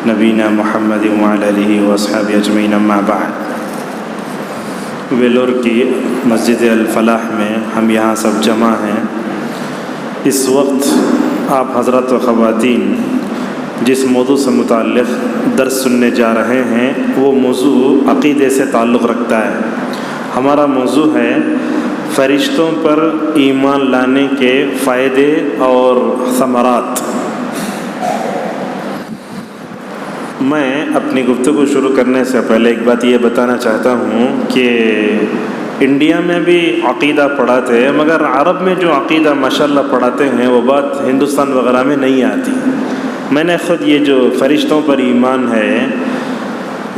نبینا محمد وعلی آلہ واصحابہ اجمعین اما بعد۔ ویلور کی مسجد الفلاح میں ہم یہاں سب جمع ہیں۔ اس وقت آپ حضرات و خواتین جس موضوع سے متعلق درس سننے جا رہے ہیں وہ موضوع عقیدے سے تعلق رکھتا ہے۔ ہمارا موضوع ہے فرشتوں پر ایمان لانے کے فائدے اور ثمرات۔ میں اپنی گفتگو شروع کرنے سے پہلے ایک بات یہ بتانا چاہتا ہوں کہ انڈیا میں بھی عقیدہ پڑھاتے ہیں، مگر عرب میں جو عقیدہ ماشاءاللہ پڑھاتے ہیں وہ بات ہندوستان وغیرہ میں نہیں آتی۔ میں نے خود یہ جو فرشتوں پر ایمان ہے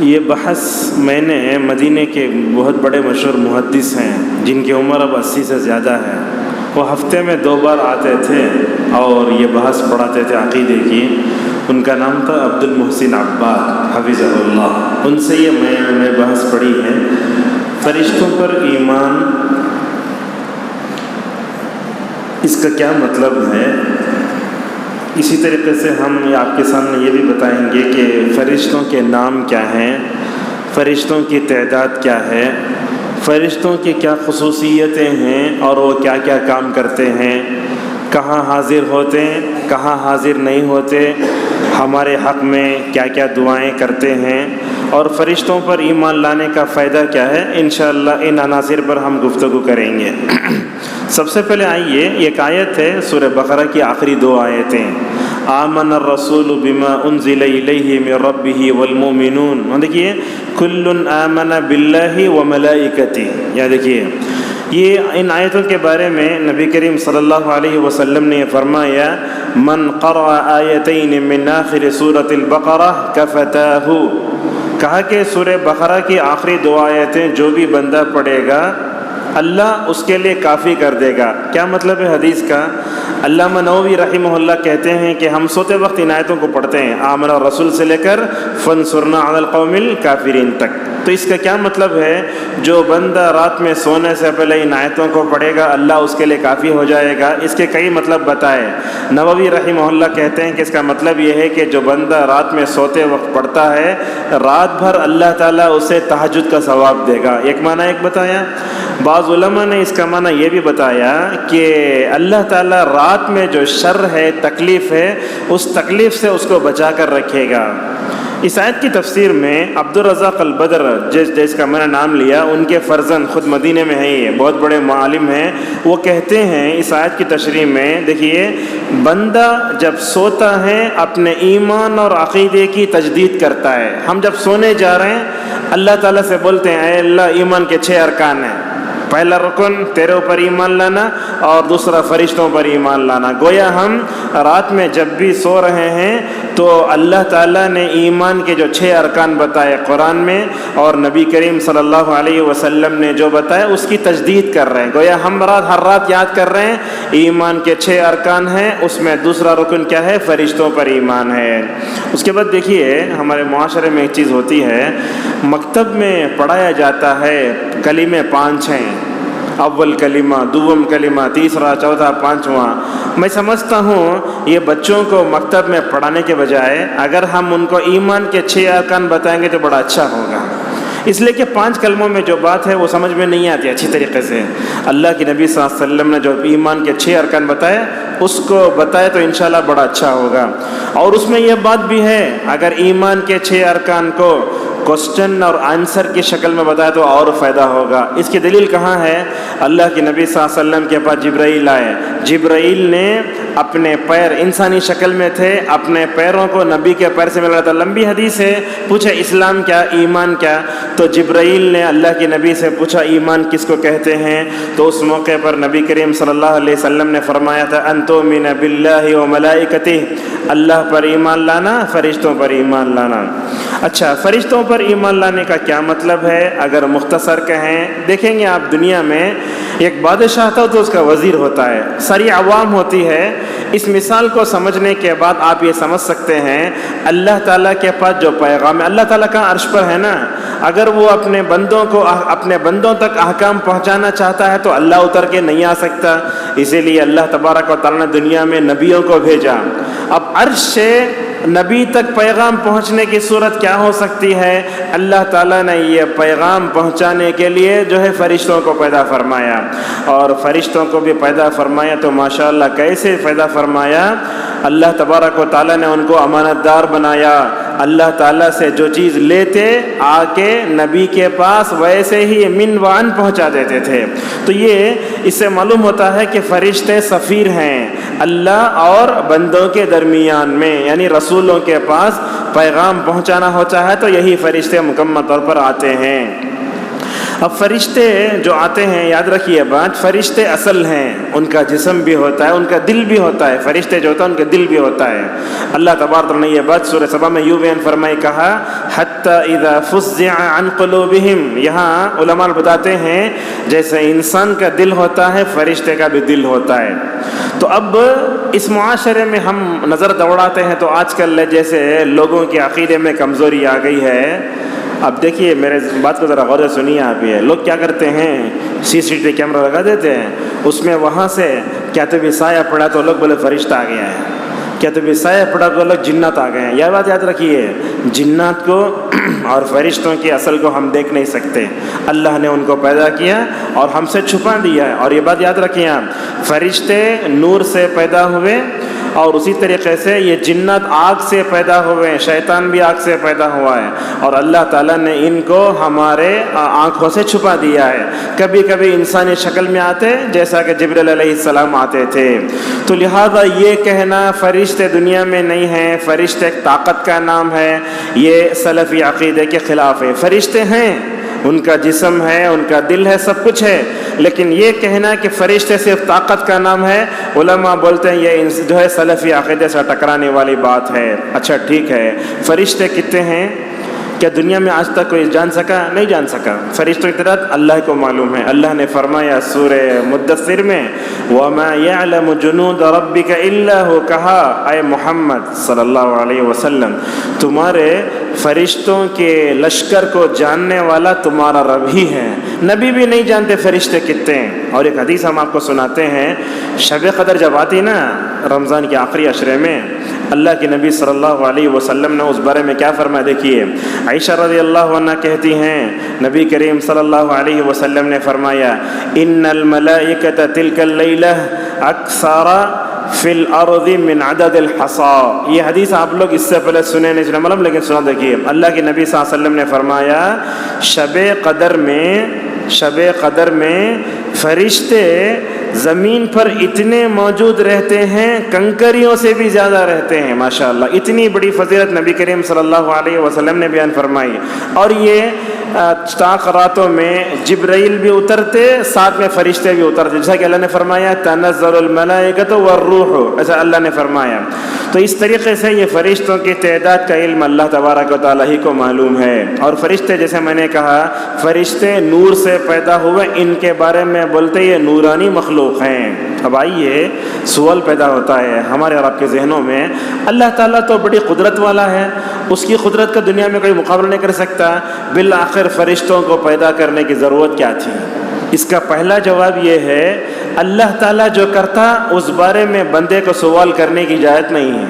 یہ بحث میں نے مدینے کے بہت بڑے مشہور محدث ہیں جن کی عمر اب 80 سے زیادہ ہے، وہ ہفتے میں 2 بار آتے تھے اور یہ بحث پڑھاتے تھے عقیدے کی۔ ان کا نام تھا عبد المحسن عباد حفظہ اللہ۔ ان سے یہ میں نے بحث پڑھی ہے فرشتوں پر ایمان، اس کا کیا مطلب ہے۔ اسی طریقے سے ہم آپ کے سامنے یہ بھی بتائیں گے کہ فرشتوں کے نام کیا ہیں، فرشتوں کی تعداد کیا ہے، فرشتوں کی کیا خصوصیتیں ہیں اور وہ کیا کیا کام کرتے ہیں، کہاں حاضر ہوتے ہیں کہاں حاضر نہیں ہوتے، ہمارے حق میں کیا کیا دعائیں کرتے ہیں، اور فرشتوں پر ایمان لانے کا فائدہ کیا ہے۔ انشاءاللہ ان عناصر پر ہم گفتگو کریں گے۔ سب سے پہلے آئیے، ایک آیت ہے سورہ بقرہ کی آخری 2 آیتیں، آمن الرسول بما انزل الیہ من ربہ والمؤمنون۔ دیکھیے کل آمن باللہ وملائکتہ، یا دیکھیے یہ ان آیتوں کے بارے میں نبی کریم صلی اللہ علیہ وسلم نے فرمایا من قرأ آیتین من آخر سورۃ البقرہ کفتاہ، کہا کہ سورہ بقرہ کی آخری 2 آیتیں جو بھی بندہ پڑھے گا اللہ اس کے لیے کافی کر دے گا۔ کیا مطلب ہے حدیث کا؟ علامہ نووی رحمہ اللہ کہتے ہیں کہ ہم سوتے وقت ان آیتوں کو پڑھتے ہیں، آمن الرسول سے لے کر فانصرنا علی القوم الکافرین تک۔ تو اس کا کیا مطلب ہے؟ جو بندہ رات میں سونے سے پہلے ان آیتوں کو پڑھے گا اللہ اس کے لیے کافی ہو جائے گا۔ اس کے کئی مطلب بتائے۔ نووی رحمہ اللہ کہتے ہیں کہ اس کا مطلب یہ ہے کہ جو بندہ رات میں سوتے وقت پڑھتا ہے رات بھر اللہ تعالیٰ اسے تہجد کا ثواب دے گا۔ ایک معنی ایک بتایا۔ بعض علماء نے اس کا معنی یہ بھی بتایا کہ اللہ تعالیٰ رات میں جو شر ہے تکلیف ہے اس تکلیف سے اس کو بچا کر رکھے گا۔ اس آیت کی تفسیر میں عبد الرزاق البدر جس کا میں نے نام لیا، ان کے فرزند خود مدینے میں ہیں، یہ بہت بڑے معالم ہیں، وہ کہتے ہیں اس آیت کی تشریح میں، دیکھیے بندہ جب سوتا ہے اپنے ایمان اور عقیدے کی تجدید کرتا ہے۔ ہم جب سونے جا رہے ہیں اللہ تعالیٰ سے بولتے ہیں اے اللہ ایمان کے 6 ارکان ہیں، پہلا رکن تیرے اوپر ایمان لانا اور دوسرا فرشتوں پر ایمان لانا۔ گویا ہم رات میں جب بھی سو رہے ہیں تو اللہ تعالیٰ نے ایمان کے جو 6 ارکان بتائے قرآن میں اور نبی کریم صلی اللہ علیہ وسلم نے جو بتایا اس کی تجدید کر رہے ہیں۔ گویا ہم ہر رات یاد کر رہے ہیں ایمان کے 6 ارکان ہیں، اس میں دوسرا رکن کیا ہے؟ فرشتوں پر ایمان ہے۔ اس کے بعد دیکھیے ہمارے معاشرے میں ایک چیز ہوتی ہے، مکتب میں پڑھایا جاتا ہے کلمے 5 ہیں، اول کلمہ، دوم کلمہ، تیسرا، چوتھا، 5واں۔ میں سمجھتا ہوں یہ بچوں کو مکتب میں پڑھانے کے بجائے اگر ہم ان کو ایمان کے 6 ارکان بتائیں گے تو بڑا اچھا ہوگا، اس لیے کہ 5 کلموں میں جو بات ہے وہ سمجھ میں نہیں آتی اچھی طریقے سے۔ اللہ کے نبی صلی اللہ علیہ وسلم نے جو ایمان کے 6 ارکان بتائے اس کو بتائے تو انشاءاللہ بڑا اچھا ہوگا۔ اور اس میں یہ بات بھی ہے اگر ایمان کے 6 ارکان کو کوسچن اور آنسر کی شکل میں بتایا تو اور فائدہ ہوگا۔ اس کی دلیل کہاں ہے؟ اللہ کے نبی صلی اللہ علیہ وسلم کے پاس جبرائیل آئے، جبرائیل نے اپنے پیر انسانی شکل میں تھے، اپنے پیروں کو نبی کے پیر سے ملا تھا۔ لمبی حدیث ہے، پوچھا اسلام کیا، ایمان کیا؟ تو جبرائیل نے اللہ کے نبی سے پوچھا ایمان کس کو کہتے ہیں؟ تو اس موقع پر نبی کریم صلی اللہ علیہ وسلم نے فرمایا تھا ان تؤمن باللہ وملائکتہ، اللہ پر ایمان لانا، فرشتوں پر ایمان لانا۔ اچھا فرشتوں پر ایمان لانے کا کیا مطلب ہے؟ اگر مختصر کہیں، دیکھیں گے آپ دنیا میں ایک بادشاہ تھا تو اس کا وزیر ہوتا ہے، ساری عوام ہوتی ہے۔ اس مثال کو سمجھنے کے بعد آپ یہ سمجھ سکتے ہیں اللہ تعالیٰ کے پاس جو پیغام ہے، اللہ تعالیٰ کا عرش پر ہے نا، اگر وہ اپنے بندوں تک احکام پہنچانا چاہتا ہے تو اللہ اتر کے نہیں آ سکتا، اسی لیے اللہ تبارک و تعالیٰ نے دنیا میں نبیوں کو بھیجا۔ اب عرش سے نبی تک پیغام پہنچنے کی صورت کیا ہو سکتی ہے؟ اللہ تعالیٰ نے یہ پیغام پہنچانے کے لیے جو ہے فرشتوں کو پیدا فرمایا، اور فرشتوں کو بھی پیدا فرمایا تو ماشاءاللہ کیسے پیدا فرمایا؟ اللہ تبارک و تعالیٰ نے ان کو امانت دار بنایا۔ اللہ تعالیٰ سے جو چیز لیتے آ کے نبی کے پاس ویسے ہی من وعن پہنچا دیتے تھے۔ تو یہ اس سے معلوم ہوتا ہے کہ فرشتے سفیر ہیں اللہ اور بندوں کے درمیان میں، یعنی رسولوں کے پاس پیغام پہنچانا ہوتا ہے تو یہی فرشتے مکمل طور پر آتے ہیں۔ اب فرشتے جو آتے ہیں، یاد رکھیے بات، فرشتے اصل ہیں، ان کا جسم بھی ہوتا ہے، ان کا دل بھی ہوتا ہے، فرشتے جو ہوتا ہے ان کا دل بھی ہوتا ہے۔ اللہ تبارک و تعالیٰ نے یہ بات سورہ سبا میں یوں بیان فرمائی، کہا حتی اذا فزع عن قلوبہم، یہاں علماء بتاتے ہیں جیسے انسان کا دل ہوتا ہے فرشتے کا بھی دل ہوتا ہے۔ تو اب اس معاشرے میں ہم نظر دوڑاتے ہیں تو آج کل جیسے لوگوں کے عقیدے میں کمزوری آ گئی ہے۔ اب دیکھیے میرے بات کو ذرا غور سے سنیے آپ، یہ لوگ کیا کرتے ہیں، CCTV کیمرہ لگا دیتے ہیں، اس میں وہاں سے کیا تو بھی سایہ پڑا تو لوگ بولے فرشتہ آ گیا ہے، کیا تو بھی سایہ پڑا تو لوگ جنات آ گئے ہیں۔ یہ بات یاد رکھیے، جنات کو اور فرشتوں کی اصل کو ہم دیکھ نہیں سکتے، اللہ نے ان کو پیدا کیا اور ہم سے چھپا دیا ہے۔ اور یہ بات یاد رکھیے آپ، فرشتے نور سے پیدا ہوئے اور اسی طریقے سے یہ جنات آگ سے پیدا ہوئے ہیں، شیطان بھی آگ سے پیدا ہوا ہے، اور اللہ تعالیٰ نے ان کو ہمارے آنکھوں سے چھپا دیا ہے۔ کبھی کبھی انسانی شکل میں آتے جیسا کہ جبرائیل علیہ السلام آتے تھے۔ تو لہذا یہ کہنا فرشتے دنیا میں نہیں ہیں، فرشتے ایک طاقت کا نام ہے، یہ سلفی عقیدے کے خلاف ہے۔ فرشتے ہیں، ان کا جسم ہے، ان کا دل ہے، سب کچھ ہے، لیکن یہ کہنا کہ فرشتے صرف طاقت کا نام ہے، علماء بولتے ہیں یہ جو ہے سلفی عقیدے سے ٹکرانے والی بات ہے۔ اچھا ٹھیک ہے، فرشتے کتنے ہیں؟ کیا دنیا میں آج تک کوئی جان سکا؟ نہیں جان سکا۔ فرشتوں کی تعداد اللہ کو معلوم ہے۔ اللہ نے فرمایا سورہ مدثر میں وَمَا يَعْلَمُ جُنُودَ رَبِّكَ إِلَّا هُوَ، کہا اے محمد صلی اللہ علیہ وسلم، تمہارے فرشتوں کے لشکر کو جاننے والا تمہارا رب ہی ہے، نبی بھی نہیں جانتے فرشتے کتنے ہیں۔ اور ایک حدیث ہم آپ کو سناتے ہیں، شب قدر جب آتی نا رمضان کے آخری عشرے میں، اللہ کے نبی صلی اللہ علیہ وسلم نے اس بارے میں کیا فرمایا؟ دیکھیے، عائشہ رضی اللہ عنہ کہتی ہیں نبی کریم صلی اللہ علیہ وسلم نے فرمایا ان الملائکۃ تلک اللیلہ اکثر فی الارض من عدد الحصى۔ یہ حدیث آپ لوگ اس سے پہلے سنے نہیں سنے معلوم، لیکن سنا دیکھیے، اللہ کے نبی صلی اللہ علیہ وسلم نے فرمایا شب قدر میں فرشتے زمین پر اتنے موجود رہتے ہیں کنکریوں سے بھی زیادہ رہتے ہیں۔ ماشاءاللہ، اتنی بڑی فضیلت نبی کریم صلی اللہ علیہ وسلم نے بیان فرمائی۔ اور یہ چاق راتوں میں جبرائیل بھی اترتے، ساتھ میں فرشتے بھی اترتے، جیسا کہ اللہ نے فرمایا تنزل الملائکۃ والروح، ایسا اللہ نے فرمایا۔ تو اس طریقے سے یہ فرشتوں کی تعداد کا علم اللہ تبارک و تعالیٰ ہی کو معلوم ہے۔ اور فرشتے جیسے میں نے کہا فرشتے نور سے پیدا ہوئے، ان کے بارے میں بولتے یہ نورانی مخلوق ہیں۔ اب آئیے سوال پیدا ہوتا ہے ہمارے اور آپ کے ذہنوں میں، اللہ تعالیٰ تو بڑی قدرت والا ہے، اس کی قدرت کا دنیا میں کوئی مقابلہ نہیں کر سکتا، بالآخر فرشتوں کو پیدا کرنے کی ضرورت کیا تھی؟ اس کا پہلا جواب یہ ہے اللہ تعالیٰ جو کرتا اس بارے میں بندے کو سوال کرنے کی اجازت نہیں ہے،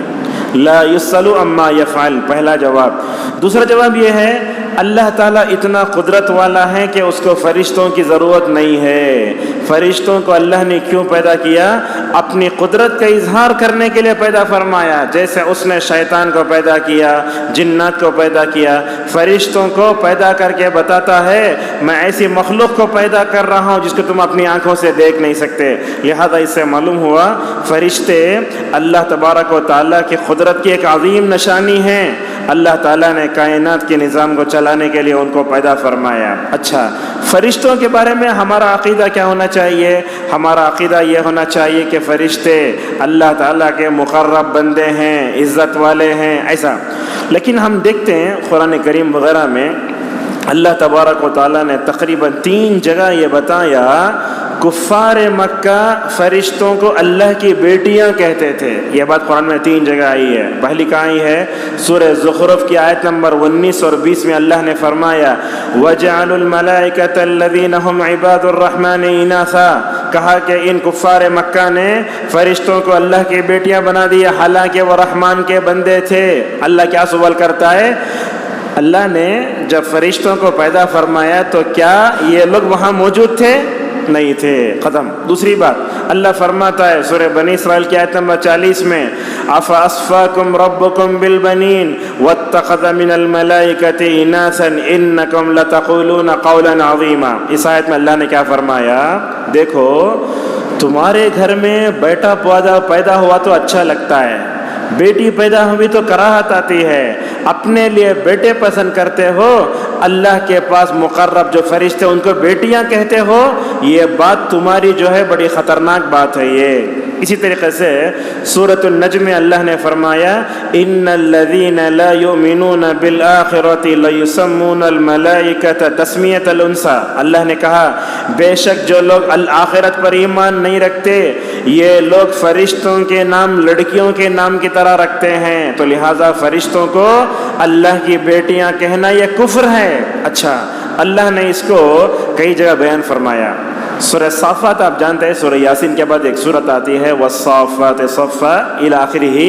لا یسأل عما یفعل، پہلا جواب۔ دوسرا جواب یہ ہے اللہ تعالیٰ اتنا قدرت والا ہے کہ اس کو فرشتوں کی ضرورت نہیں ہے۔ فرشتوں کو اللہ نے کیوں پیدا کیا؟ اپنی قدرت کا اظہار کرنے کے لیے پیدا فرمایا، جیسے اس نے شیطان کو پیدا کیا، جنات کو پیدا کیا، فرشتوں کو پیدا کر کے بتاتا ہے میں ایسی مخلوق کو پیدا کر رہا ہوں جس کو تم اپنی آنکھوں سے دیکھ نہیں سکتے۔ لہذا اس سے معلوم ہوا فرشتے اللہ تبارک و تعالیٰ کی قدرت کی ایک عظیم نشانی ہے۔ اللہ تعالیٰ نے کائنات کے نظام کو چلانے کے لیے ان کو پیدا فرمایا۔ اچھا، فرشتوں کے بارے میں ہمارا عقیدہ کیا ہونا چاہیے؟ ہمارا عقیدہ یہ ہونا چاہیے کہ فرشتے اللہ تعالیٰ کے مقرب بندے ہیں، عزت والے ہیں، ایسا۔ لیکن ہم دیکھتے ہیں قرآن کریم وغیرہ میں اللہ تبارک و تعالیٰ نے تقریباً 3 جگہ یہ بتایا کفار مکہ فرشتوں کو اللہ کی بیٹیاں کہتے تھے۔ یہ بات قرآن میں 3 جگہ آئی ہے۔ پہلی کہاں آئی ہے؟ سورہ زخرف کی آیت نمبر 19 اور 20 میں اللہ نے فرمایا وَجَعَلُوا الْمَلَائِكَةَ الَّذِينَ هُمْ عِبَادُ الرَّحْمَنِ إِنَاثًا کہا کہ ان کفار مکہ نے فرشتوں کو اللہ کی بیٹیاں بنا دیا، حالانکہ وہ رحمان کے بندے تھے۔ اللہ کیا سوال کرتا ہے؟ اللہ نے جب فرشتوں کو پیدا فرمایا تو کیا یہ لوگ وہاں موجود تھے؟ نہیں تھے، ختم۔ دوسری بات اللہ فرماتا ہے سورہ بنی اسرائیل کی آیت نمبر 40 میں افاصفاکم ربکم بالبنین واتخذ من الملائکۃ اناسا انکم لتقولون قولا عظیما۔ اس آیت میں اللہ نے کیا فرمایا؟ دیکھو تمہارے گھر میں بیٹا پیدا ہوا تو اچھا لگتا ہے، بیٹی پیدا ہوئی تو کراہت آتی ہے، اپنے لیے بیٹے پسند کرتے ہو، اللہ کے پاس مقرب جو فرشتے ان کو بیٹیاں کہتے ہو، یہ بات تمہاری جو ہے بڑی خطرناک بات ہے یہ۔ اسی طریقے سے سورۃ النجم میں اللہ نے فرمایا ان الذین لا یؤمنون بالآخرۃ لیسمون الملائکۃ تسمیۃ الانثی۔ اللہ نے کہا بے شک جو لوگ آخرت پر ایمان نہیں رکھتے یہ لوگ فرشتوں کے نام لڑکیوں کے نام کی طرح رکھتے ہیں، تو لہٰذا فرشتوں کو اللہ کی بیٹیاں کہنا یہ کفر ہے۔ اچھا، اللہ نے اس کو کئی جگہ بیان فرمایا۔ سورہ صافات آپ جانتے ہیں، سورہ یاسین کے بعد ایک سورت آتی ہے والصافات صفا الی آخرہ،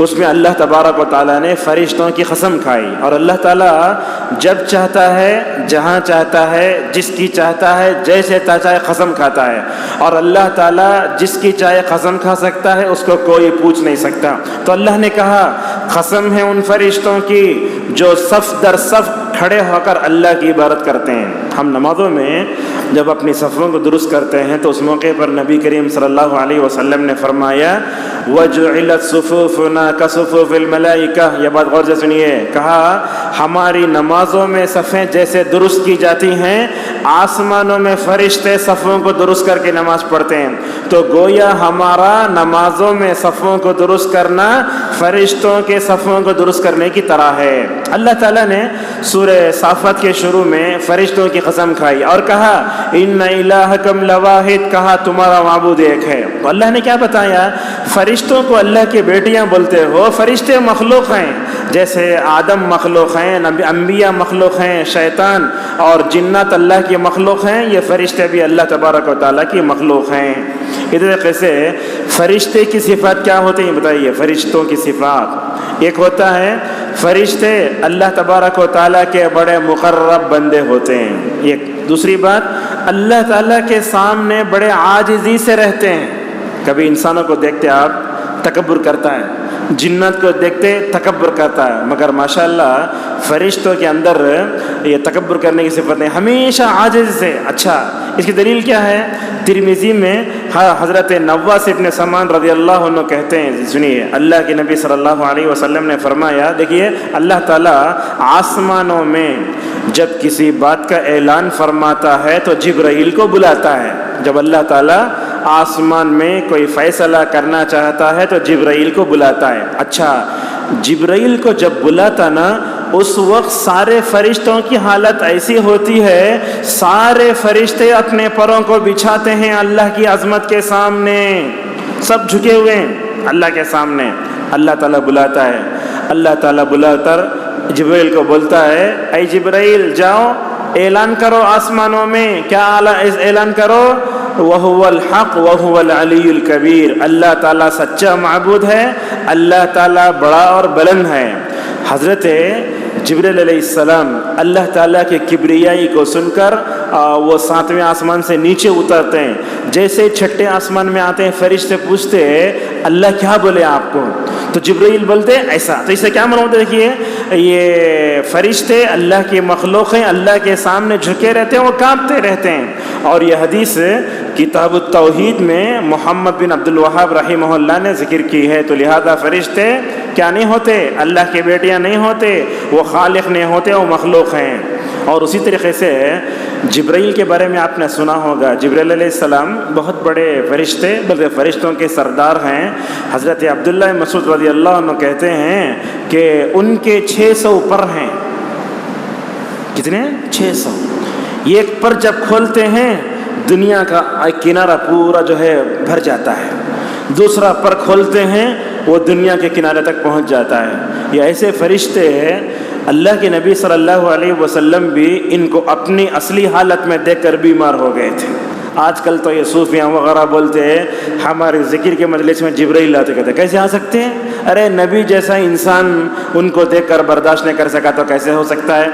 اس میں اللہ تبارک و تعالیٰ نے فرشتوں کی قسم کھائی، اور اللہ تعالیٰ جب چاہتا ہے، جہاں چاہتا ہے، جس کی چاہتا ہے، جیسے چاہے قسم کھاتا ہے، اور اللہ تعالیٰ جس کی چاہے قسم کھا سکتا ہے، اس کو کوئی پوچھ نہیں سکتا۔ تو اللہ نے کہا قسم ہے ان فرشتوں کی جو صف در صف کھڑے ہو کر اللہ کی عبادت کرتے ہیں۔ ہم نمازوں میں جب اپنی صفوں کو درست کرتے ہیں تو اس موقع پر نبی کریم صلی اللہ علیہ وسلم نے فرمایا وَجُعِلَتْ صُفُوفُنَا كَصُفُوفِ الْمَلَائِكَةِ۔ یہ بات غور سے سنیے، کہا ہماری نمازوں میں صفیں جیسے درست کی جاتی ہیں، آسمانوں میں فرشتے صفوں کو درست کر کے نماز پڑھتے ہیں، تو گویا ہمارا نمازوں میں صفوں کو درست کرنا فرشتوں کے صفوں کو درست کرنے کی طرح ہے۔ اللہ تعالیٰ نے سورہ صافات کے شروع میں فرشتوں کی قسم کھائی اور کہا ان الہکم لواحد، کہا تمہارا معبود ایک ہے۔ تو اللہ نے کیا بتایا؟ فرشتوں کو اللہ کی بیٹیاں بولتے ہو، فرشتے مخلوق ہیں، جیسے آدم مخلوق ہیں، انبیاء مخلوق ہیں، شیطان اور جنات اللہ کی مخلوق ہیں، یہ فرشتے بھی اللہ تبارک و تعالیٰ کی مخلوق ہیں۔ اسی طریقے سے فرشتے کی صفات کیا ہوتی ہیں بتائیے؟ فرشتوں کی صفات ایک ہوتا ہے فرشتے اللہ تبارک و تعالیٰ کے بڑے مقرب بندے ہوتے ہیں، ایک دوسری بات اللہ تعالیٰ کے سامنے بڑے عاجزی سے رہتے ہیں۔ کبھی انسانوں کو دیکھتے آپ تکبر کرتا ہے، جنات کو دیکھتے تکبر کرتا ہے، مگر ماشاءاللہ فرشتوں کے اندر یہ تکبر کرنے کی صفت نہیں، ہمیشہ عاجز سے۔ اچھا، اس کی دلیل کیا ہے؟ ترمذی میں حضرت نواس ابن سمان رضی اللہ عنہ کہتے ہیں، سنیے، اللہ کے نبی صلی اللہ علیہ وسلم نے فرمایا، دیکھیے اللہ تعالیٰ آسمانوں میں جب کسی بات کا اعلان فرماتا ہے تو جبرائیل کو بلاتا ہے۔ جب اللہ تعالیٰ آسمان میں کوئی فیصلہ کرنا چاہتا ہے تو جبرائیل کو بلاتا ہے۔ اچھا، جبرائیل کو جب بلاتا نا، اس وقت سارے فرشتوں کی حالت ایسی ہوتی ہے، سارے فرشتے اپنے پروں کو بچھاتے ہیں اللہ کی عظمت کے سامنے، سب جھکے ہوئے ہیں اللہ کے سامنے۔ اللہ تعالیٰ بلاتا ہے، اللہ تعالیٰ بلا کر جبرائیل کو بولتا ہے اے جبرائیل جاؤ اعلان کرو آسمانوں میں، کیا اعلان کرو؟ وَهُوَ الْحَقُّ وَهُوَ الْعَلِيُّ الْكَبِيرُ، اللہ تعالیٰ سچا معبود ہے، اللہ تعالیٰ بڑا اور بلند ہے۔ حضرت جبرائیل علیہ السلام اللہ تعالیٰ کے کبریائی کو سن کر وہ 7ویں آسمان سے نیچے اترتے ہیں، جیسے 6ٹھے آسمان میں آتے ہیں فرشتے پوچھتے ہیں اللہ کیا بولے آپ کو؟ تو جبرائیل بولتے ایسا۔ تو اسے کیا معلوم ہوتا ہے؟ دیکھیے یہ فرشتے اللہ کی مخلوق ہیں، اللہ کے سامنے جھکے رہتے ہیں، وہ کانپتے رہتے ہیں۔ اور یہ حدیث کتاب التوحید میں محمد بن عبد الوہاب رحمہ اللہ نے ذکر کی ہے۔ تو لہذا فرشتے کیا نہیں ہوتے؟ اللہ کے بیٹیاں نہیں ہوتے، وہ خالق نہیں ہوتے، وہ مخلوق ہیں۔ اور اسی طریقے سے جبرائیل کے بارے میں آپ نے سنا ہوگا، جبرائیل علیہ السلام بہت بڑے فرشتے بلکہ فرشتوں کے سردار ہیں۔ حضرت عبداللہ مسعود رضی اللہ عنہ کہتے ہیں کہ ان کے 600 پر ہیں۔ کتنے؟ 600۔ ایک پر جب کھولتے ہیں دنیا کا ایک کنارہ پورا جو ہے بھر جاتا ہے، دوسرا پر کھولتے ہیں وہ دنیا کے کنارے تک پہنچ جاتا ہے۔ یہ ایسے فرشتے ہیں، اللہ کے نبی صلی اللہ علیہ وسلم بھی ان کو اپنی اصلی حالت میں دیکھ کر بیمار ہو گئے تھے۔ آج کل تو یہ صوفیاں وغیرہ بولتے ہیں ہمارے ذکر کے مجلس میں جبرائیل آتے، کہتے ہیں کیسے آ سکتے ہیں؟ ارے نبی جیسا انسان ان کو دیکھ کر برداشت نہیں کر سکا تو کیسے ہو سکتا ہے؟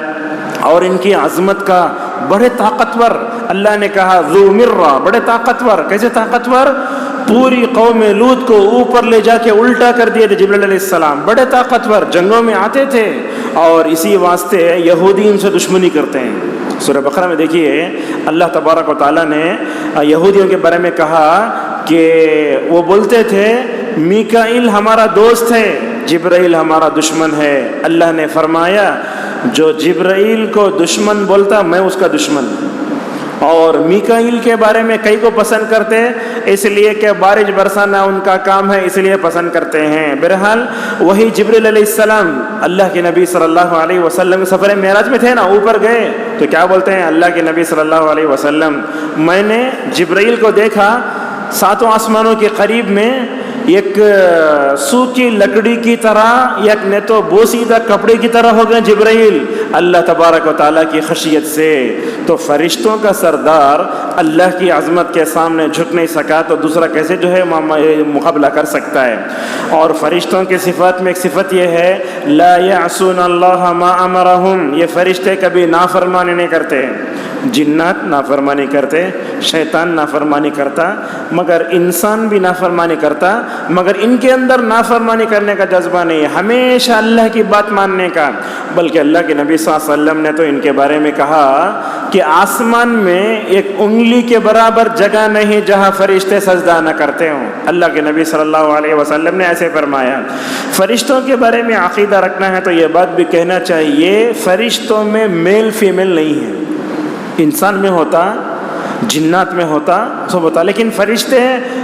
اور ان کی عظمت کا، بڑے طاقتور، اللہ نے کہا ذو مرہ، بڑے طاقتور. کیسے طاقتور؟ پوری قوم لوط کو اوپر لے جا کے الٹا کر دیے تھے جبرائیل علیہ السلام. بڑے طاقتور، جنگوں میں آتے تھے اور اسی واسطے یہودی ان سے دشمنی کرتے ہیں. سورہ بقرہ میں دیکھیے اللہ تبارک و تعالیٰ نے یہودیوں کے بارے میں کہا کہ وہ بولتے تھے میکائیل ہمارا دوست ہے، جبرائیل ہمارا دشمن ہے. اللہ نے فرمایا جو جبرائیل کو دشمن بولتا میں اس کا دشمن. اور میکائیل کے بارے میں کئی کو پسند کرتے اس لیے کہ بارش برسانا ان کا کام ہے، اس لیے پسند کرتے ہیں. بہرحال وہی جبرائیل علیہ السلام اللہ کے نبی صلی اللہ علیہ وسلم سفر معراج میں تھے نا، اوپر گئے تو کیا بولتے ہیں اللہ کے نبی صلی اللہ علیہ وسلم، میں نے جبرائیل کو دیکھا ساتوں آسمانوں کے قریب میں ایک سوکھی لکڑی کی طرح، یک نے تو بوسیدہ کپڑے کی طرح ہو گئے جبرائیل اللہ تبارک و تعالیٰ کی خشیت سے. تو فرشتوں کا سردار اللہ کی عظمت کے سامنے جھک نہیں سکا تو دوسرا کیسے جو ہے مقابلہ کر سکتا ہے؟ اور فرشتوں کی صفات میں ایک صفت یہ ہے لا یعصون اللہ ما امرہم، یہ فرشتے کبھی نافرمانی نہیں کرتے. جنات نافرمانی کرتے، شیطان نافرمانی کرتا، مگر انسان بھی نافرمانی کرتا، مگر ان کے اندر نافرمانی کرنے کا جذبہ نہیں ہے، ہمیشہ اللہ کی بات ماننے کا. بلکہ اللہ کے نبی صلی اللہ علیہ وسلم نے تو ان کے بارے میں کہا کہ آسمان میں ایک انگلی کے برابر جگہ نہیں جہاں فرشتے سجدہ نہ کرتے ہوں. اللہ کے نبی صلی اللہ علیہ وسلم نے ایسے فرمایا. فرشتوں کے بارے میں عقیدہ رکھنا ہے تو یہ بات بھی کہنا چاہیے فرشتوں میں میل فیمیل نہیں ہے. انسان میں ہوتا، جنات میں ہوتا، سب ہوتا، لیکن فرشتے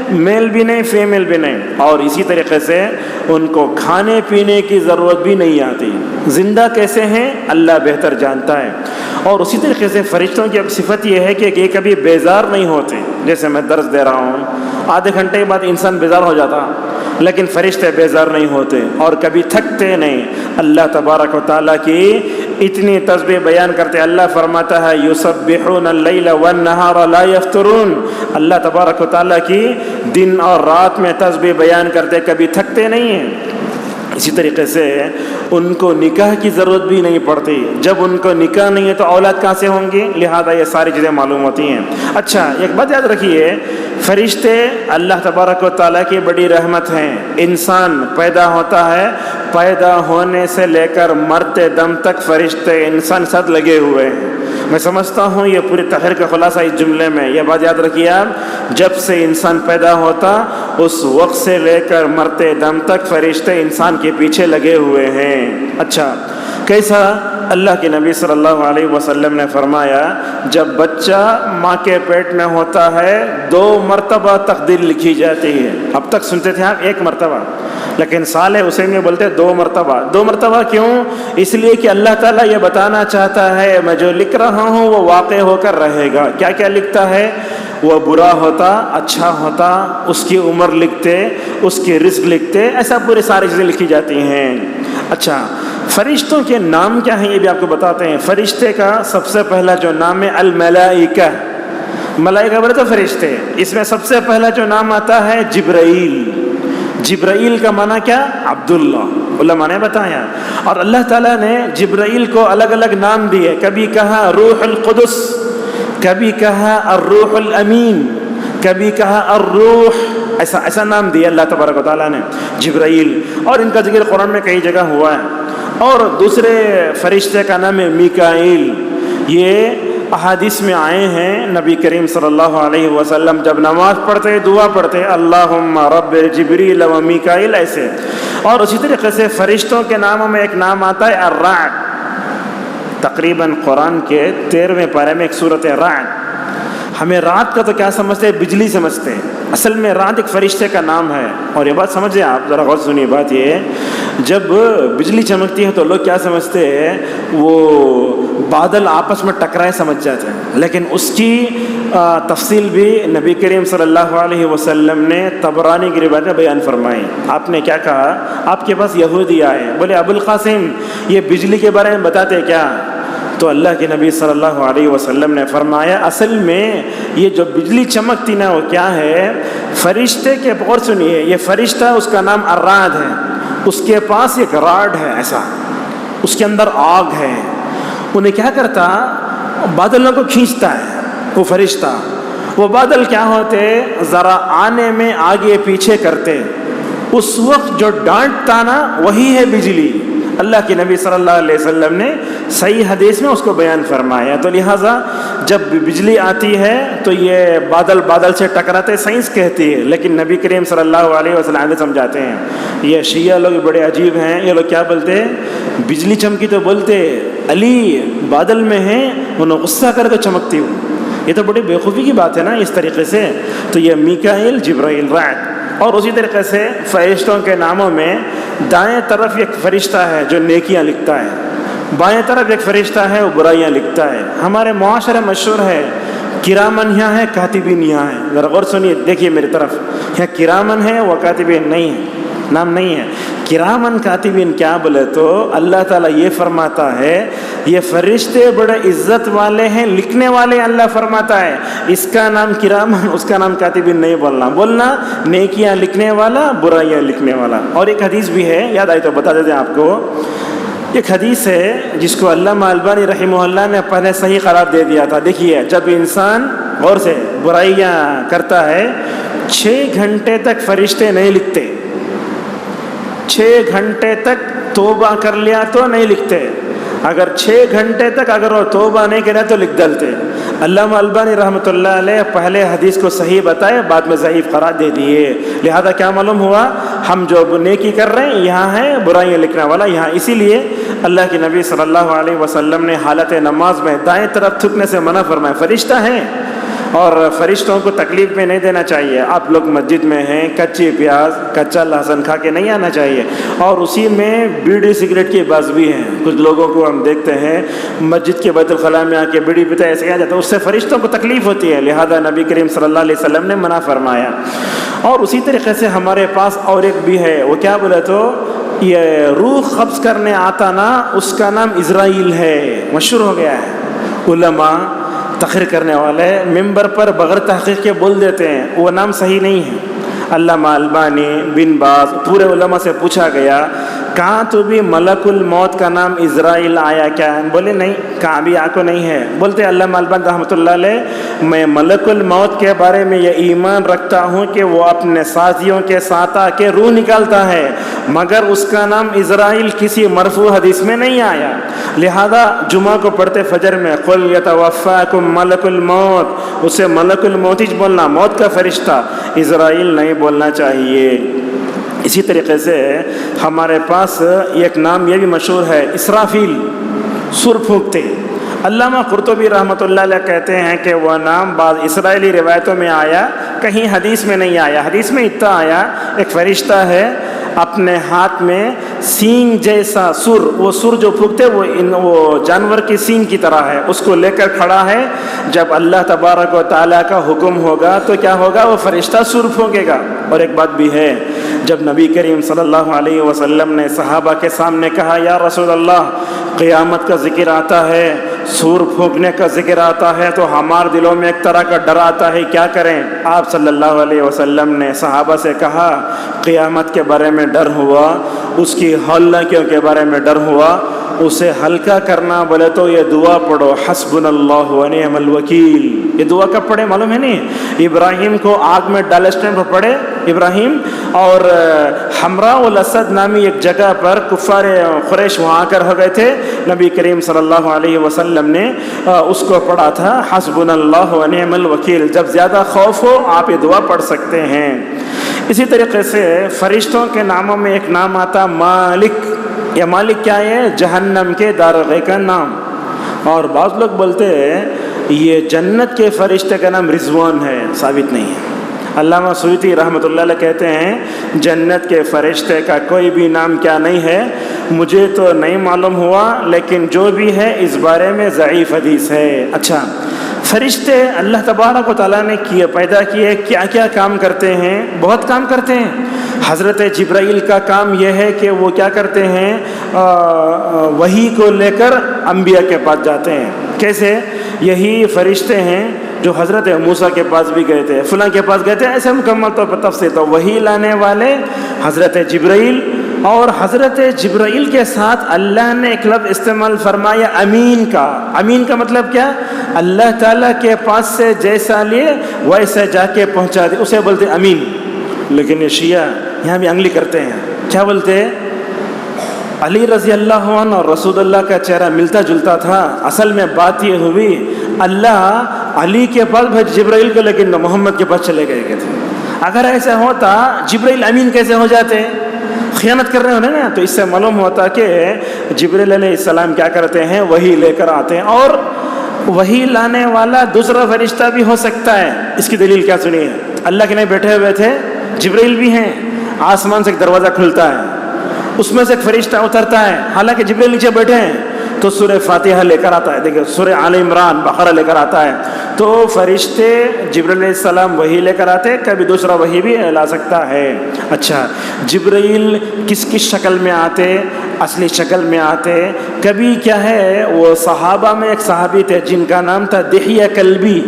میل بھی نہیں فیمیل بھی نہیں. اور اسی طریقے سے ان کو کھانے پینے کی ضرورت بھی نہیں آتی. زندہ کیسے ہیں اللہ بہتر جانتا ہے. اور اسی طریقے سے فرشتوں کی اب صفت یہ ہے کہ یہ کبھی بیزار نہیں ہوتے. جیسے میں درس دے رہا ہوں، آدھے گھنٹے کے بعد انسان بیزار ہو جاتا، لیکن فرشتے بیزار نہیں ہوتے اور کبھی تھکتے نہیں. اللہ تبارک و تعالیٰ کی اتنی تسبیح بیان کرتے. اللہ فرماتا ہے یسبحون اللیل والنہار لا یفترون. اللہ تبارک و تعالیٰ کی دن اور رات میں تسبیح بیان کرتے، کبھی تھکتے نہیں ہیں. اسی طریقے سے ان کو نکاح کی ضرورت بھی نہیں پڑتی. جب ان کو نکاح نہیں ہے تو اولاد کہاں سے ہوں گی؟ لہذا یہ ساری چیزیں معلوم ہوتی ہیں. اچھا ایک بات یاد رکھیے، فرشتے اللہ تبارک و تعالیٰ کی بڑی رحمت ہیں. انسان پیدا ہوتا ہے، پیدا ہونے سے لے کر مرتے دم تک فرشتے انسان ساتھ لگے ہوئے ہیں. میں سمجھتا ہوں یہ پوری تحریر کا خلاصہ اس جملے میں. یہ بات یاد رکھیے آپ، جب سے انسان پیدا ہوتا اس وقت سے لے کر مرتے دم تک فرشتے انسان کے پیچھے لگے ہوئے ہیں. اچھا کیسا؟ اللہ کے نبی صلی اللہ علیہ وسلم نے فرمایا جب بچہ ماں کے پیٹ میں ہوتا ہے 2 مرتبہ تقدیر لکھی جاتی ہے. اب تک سنتے تھے آپ 1 مرتبہ، لیکن صالح حسین میں بولتے 2 مرتبہ. 2 مرتبہ کیوں؟ اس لیے کہ اللہ تعالیٰ یہ بتانا چاہتا ہے میں جو لکھ رہا ہوں وہ واقع ہو کر رہے گا. کیا کیا لکھتا ہے؟ وہ برا ہوتا، اچھا ہوتا، اس کی عمر لکھتے، اس کی رزق لکھتے، ایسا پوری ساری چیزیں لکھی جاتی ہیں. اچھا فرشتوں کے نام کیا ہیں یہ بھی آپ کو بتاتے ہیں. فرشتے کا سب سے پہلا جو نام ہے الملائکہ. ملائکہ بولے تو فرشتے، اس میں سب سے پہلا جو نام آتا ہے جبرائیل. جبرائیل کا معنی کیا؟ عبداللہ. علماء نے بتایا. اور اللہ تعالیٰ نے جبرائیل کو الگ الگ نام دیے. کبھی کہا روح القدس، کبھی کہا الروح الامین، کبھی کہا الروح. ایسا نام دیا اللہ تبارک و تعالیٰ نے جبرائیل. اور ان کا ذکر قرآن میں کئی جگہ ہوا ہے. اور دوسرے فرشتے کا نام ہے میکائیل. یہ احادیث میں آئے ہیں. نبی کریم صلی اللہ علیہ وسلم جب نماز پڑھتے دعا پڑھتے اللہم رب جبریل و میکائیل ایسے. اور اسی طریقے سے فرشتوں کے ناموں میں ایک نام آتا ہے الرعد. تقریباً قرآن کے 13ویں پارے میں ایک سورت رعد. ہمیں رات کا تو کیا سمجھتے ہیں؟ بجلی سمجھتے ہیں. اصل میں رات ایک فرشتے کا نام ہے. اور یہ بات سمجھیں آپ، ذرا غور سنیے. بات یہ ہے جب بجلی چمکتی ہے تو لوگ کیا سمجھتے ہیں؟ وہ بادل آپس میں ٹکرائے سمجھ جاتے ہیں. لیکن اس کی تفصیل بھی نبی کریم صلی اللہ علیہ وسلم نے طبرانی کی روایت میں بیان فرمائی. آپ نے کیا کہا؟ آپ کے پاس یہودی آئے، بولے ابو القاسم یہ بجلی کے بارے میں بتاتے کیا؟ تو اللہ کے نبی صلی اللہ علیہ وسلم نے فرمایا اصل میں یہ جو بجلی چمکتی نا وہ کیا ہے؟ فرشتے کے، غور سنیے، یہ فرشتہ اس کا نام الرعد ہے، اس کے پاس ایک راڈ ہے ایسا، اس کے اندر آگ ہے، انہیں کیا کرتا؟ بادلوں کو کھینچتا ہے وہ فرشتہ۔ وہ بادل کیا ہوتے؟ ذرا آنے میں آگے پیچھے کرتے، اس وقت جو ڈانٹتا نا وہی ہے بجلی۔ اللہ کے نبی صلی اللہ علیہ وسلم نے صحیح حدیث میں اس کو بیان فرمایا۔ تو لہٰذا جب بجلی آتی ہے تو یہ بادل سے ٹکراتے، سائنس کہتی ہے، لیکن نبی کریم صلی اللہ علیہ وسلم سمجھاتے ہیں۔ یہ شیعہ لوگ بڑے عجیب ہیں، یہ لوگ کیا بولتے ہیں؟ بجلی چمکی تو بولتے علی بادل میں ہیں، انہوں غصہ کر کے چمکتی ہوں۔ یہ تو بڑی بیوقوفی کی بات ہے نا اس طریقے سے۔ تو یہ میکائیل، جبرائیل، رعد۔ اور اسی طریقے سے فرشتوں کے ناموں میں دائیں طرف ایک فرشتہ ہے جو نیکیاں لکھتا ہے، بائیں طرف ایک فرشتہ ہے وہ برائیاں لکھتا ہے۔ ہمارے معاشرے مشہور ہے کرامن یہاں ہے، کاتبین یہاں ہے۔ ذرا غور سنیے، دیکھیے میری طرف، یہاں کرامن ہے وہ کاتبین نہیں ہے، نام نہیں ہے۔ کرامن کاتبین کیا بولے تو اللہ تعالیٰ یہ فرماتا ہے یہ فرشتے بڑے عزت والے ہیں، لکھنے والے، اللہ فرماتا ہے اس کا نام کرامن، اس کا نام کاتبین نہیں بولنا نیکیاں لکھنے والا، برائیاں لکھنے والا۔ اور ایک حدیث بھی ہے، یاد آئی تو بتا دیتے ہیں آپ کو۔ ایک حدیث ہے جس کو علامہ البانی رحمہ اللہ نے پہلے صحیح قرار دے دیا تھا۔ دیکھیے جب انسان غور سے برائیاں کرتا ہے 6 گھنٹے تک فرشتے نہیں لکھتے، 6 گھنٹے تک توبہ کر لیا تو نہیں لکھتے، اگر 6 گھنٹے تک اگر وہ توبہ نہیں کرے تو لکھ ڈالتے۔ علامہ البانی رحمۃ اللہ علیہ پہلے حدیث کو صحیح بتائے، بعد میں ضعیف قرار دے دیے۔ لہذا کیا معلوم ہوا؟ ہم جو نیکی کر رہے ہیں یہاں ہے، برائیاں لکھنے والا یہاں۔ اسی لیے اللہ کے نبی صلی اللہ علیہ وسلم نے حالت نماز میں دائیں طرف تھکنے سے منع فرمایا۔ فرشتہ ہیں اور فرشتوں کو تکلیف میں نہیں دینا چاہیے۔ آپ لوگ مسجد میں ہیں، کچی پیاز، کچا لہسن کھا کے نہیں آنا چاہیے، اور اسی میں بیڑی سگریٹ کی باز بھی ہیں۔ کچھ لوگوں کو ہم دیکھتے ہیں مسجد کے بیت الخلاء میں آ کے بیڑی پیتا ایسے آ جاتا ہے، اس سے فرشتوں کو تکلیف ہوتی ہے، لہذا نبی کریم صلی اللہ علیہ وسلم نے منع فرمایا۔ اور اسی طریقے سے ہمارے پاس اور ایک بھی ہے، وہ کیا بولے تو یہ روح قبض کرنے آتا نا، اس کا نام اسرائیل ہے، مشہور ہو گیا ہے۔ علماء تقریر کرنے والے ممبر پر بغیر تحقیق کے بول دیتے ہیں، وہ نام صحیح نہیں ہے۔ علامہ البانی، بن باز، پورے علماء سے پوچھا گیا کہاں تو بھی ملک الموت کا نام اسرائیل آیا کیا؟ بولے نہیں، کہاں بھی آ کو نہیں ہے۔ بولتے علامہ البانی رحمۃ اللہ علیہ میں ملک الموت کے بارے میں یہ ایمان رکھتا ہوں کہ وہ اپنے ساتھیوں کے ساتھ آ کے روح نکالتا ہے، مگر اس کا نام اسرائیل کسی مرفوع حدیث میں نہیں آیا۔ لہذا جمعہ کو پڑھتے فجر میں قل یتوفاکم ملک الموت، اسے ملک الموت ہی بولنا، موت کا فرشتہ، اسرائیل نہیں بولنا چاہیے۔ اسی طریقے سے ہمارے پاس ایک نام یہ بھی مشہور ہے، اسرافیل، سر پھونکتے۔ علامہ قرطبی رحمۃ اللہ علیہ کہتے ہیں کہ وہ نام بعض اسرائیلی روایتوں میں آیا، کہیں حدیث میں نہیں آیا۔ حدیث میں اتنا آیا ایک فرشتہ ہے اپنے ہاتھ میں سینگ جیسا سر، وہ سر جو پھونکتے وہ جانور کی سینگ کی طرح ہے، اس کو لے کر کھڑا ہے۔ جب اللہ تبارک و تعالیٰ کا حکم ہوگا تو کیا ہوگا؟ وہ فرشتہ سر پھونکے گا۔ اور ایک بات بھی ہے، جب نبی کریم صلی اللہ علیہ وسلم نے صحابہ کے سامنے کہا یا رسول اللہ قیامت کا ذکر آتا ہے، سور پھونکنے کا ذکر آتا ہے، تو ہمارے دلوں میں ایک طرح کا ڈر آتا ہے، کیا کریں؟ آپ صلی اللہ علیہ وسلم نے صحابہ سے کہا قیامت کے بارے میں ڈر ہوا، اس کی ہولناکیوں کے بارے میں ڈر ہوا، اسے ہلکا کرنا بولے تو یہ دعا پڑھو، حسبنا اللہ و نعم الوکیل۔ یہ دعا کب پڑھے معلوم ہے نہیں؟ ابراہیم کو آگ میں ڈالے اس ٹائم پر پڑھے ابراہیم، اور حمراء الاسد نامی ایک جگہ پر کفار قریش وہاں آ کر ہو گئے تھے، نبی کریم صلی اللہ علیہ وسلم نے اس کو پڑھا تھا حسبنا اللہ و نعم الوکیل۔ جب زیادہ خوف ہو آپ یہ دعا پڑھ سکتے ہیں۔ اسی طریقے سے فرشتوں کے ناموں میں ایک نام آتا مالک۔ یہ مالک کیا ہے؟ جہنم کے داروغے کا نام۔ اور بعض لوگ بولتے ہیں یہ جنت کے فرشتے کا نام رضوان ہے، ثابت نہیں ہے۔ علامہ سیوطی رحمۃ اللہ علیہ کہتے ہیں جنت کے فرشتے کا کوئی بھی نام کیا نہیں ہے، مجھے تو نہیں معلوم ہوا، لیکن جو بھی ہے اس بارے میں ضعیف حدیث ہے۔ اچھا، فرشتے اللہ تبارک و تعالیٰ نے پیدا کیے، کیا کیا کام کرتے ہیں؟ بہت کام کرتے ہیں۔ حضرت جبرائیل کا کام یہ ہے کہ وہ کیا کرتے ہیں؟ وحی کو لے کر انبیاء کے پاس جاتے ہیں. کیسے؟ یہی فرشتے ہیں جو حضرت موسیٰ کے پاس بھی گئے تھے، فلاں کے پاس گئے تھے، ایسے مکمل طور پر تفصیل. تو وہی لانے والے حضرت جبرائیل، اور حضرت جبرائیل کے ساتھ اللہ نے ایک لفظ استعمال فرمایا امین کا. امین کا مطلب کیا؟ اللہ تعالیٰ کے پاس سے جیسا لیے ویسے جا کے پہنچا دے، اسے بولتے امین. لیکن یہ شیعہ یہاں بھی انگلی کرتے ہیں. کیا بولتے ہیں؟ علی رضی اللہ عنہ اور رسول اللہ کا چہرہ ملتا جلتا تھا. اصل میں بات یہ ہوئی اللہ علی کے پاس بھیج جبرائیل کو، لیکن محمد کے پاس چلے گئے تھے. اگر ایسا ہوتا جبرائیل امین کیسے ہو جاتے؟ خیانت کر رہے ہونے نا. تو اس سے معلوم ہوتا کہ جبرائیل علیہ السلام کیا کرتے ہیں؟ وہی لے کر آتے ہیں. اور وہی لانے والا دوسرا فرشتہ بھی ہو سکتا ہے. اس کی دلیل کیا سنیے. اللہ کے نہیں بیٹھے ہوئے تھے، جبرائیل بھی ہیں. آسمان سے ایک دروازہ کھلتا ہے، اس میں سے ایک فرشتہ اترتا ہے، حالانکہ جبرائیل نیچے بیٹھے ہیں، تو سورہ فاتحہ لے کر آتا ہے. دیکھیں سورہ آل عمران، بقرہ لے کر آتا ہے. تو فرشتے جبرائیل علیہ السلام وہی لے کر آتے، کبھی دوسرا وہی بھی لا سکتا ہے. اچھا، جبرائیل کس کس شکل میں آتے؟ اصلی شکل میں آتے. کبھی کیا ہے، وہ صحابہ میں ایک صحابی تھے جن کا نام تھا دحیہ کلبی،